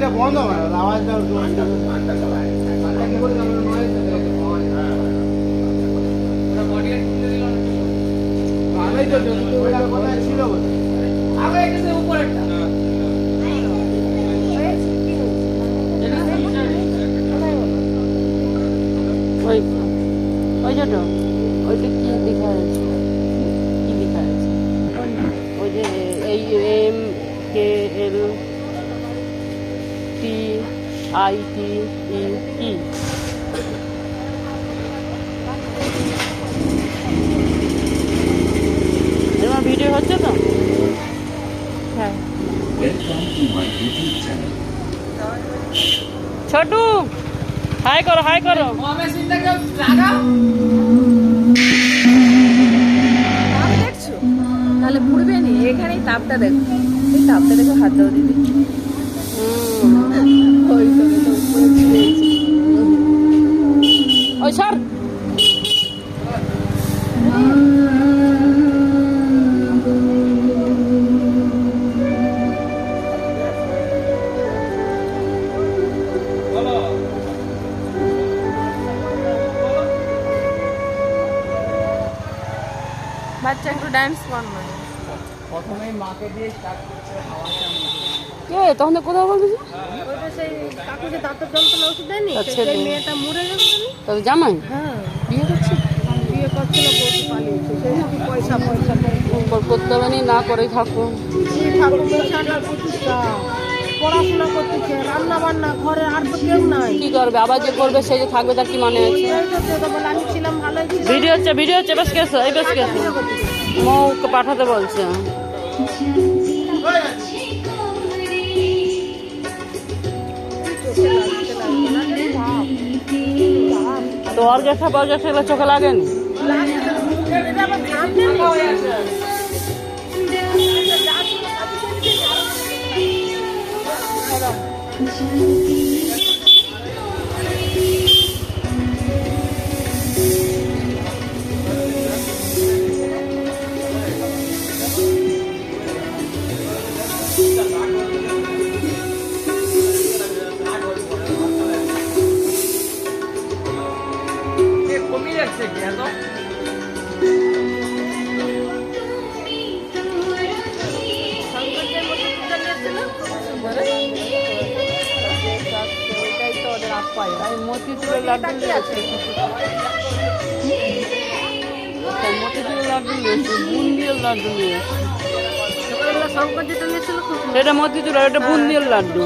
এটা বন্ধ হয় আওয়াজটা কোথায় ছিল আগে এসে উপরেরটা ওই ওইটা ওইটা কি লেখা আছে কি লেখা আছে ওই যে AMKLTITE কি এবার ভিডিও হচ্ছে তো হ্যাঁ ছোটু হাই করো দেখছো তাহলে পুড়বে নি এখানেই তাপটা দেখো এই তাপটা দেখো হাত দাও দিদি ওই স্যার বাচ্চা একটু ডান্স করবে প্রথমেই মাকে দিয়ে স্টার্ট করছে কে তখন কোথাও বলবি ওইটা সেই কাকু যে দাঁতের যন্ত্রণা ওষুধ দেয়নি আচ্ছা, সেই মেয়েটা মরে গেছে তবে জামাই হ্যাঁ বিয়ে করছে বিয়ে করছিল বউকে পালিয়েছে সেই সব পয়সা করতে হবে না করেই থাকো সেই ঠাকুর মশাটার প্রতিষ্ঠা পড়াশোনা করতেছে রান্না বান্না ঘরে আর তো কেউ নাই কি করবে আবার যে করবে সে যে থাকবে তার কি মানে আছে আমি ছিলাম ভালোই ছিলাম ভিডিও হচ্ছে বেশ কেসো এই বেশ কেসো মৌকে পাঠাতে বলছে তো অর্গেসা এগুলো চোখে লাগেনি কমিয়ে যাচ্ছে কি এত মতিচুরের লাড্ডু মতিচুরের লাড্ডু নিয়েছে বুন্দিয়ার লাড্ডু নিয়েছে শঙ্কর যেটা নিয়েছিল এটা মতিচুর এটা বুন্দিয়ার লাড্ডু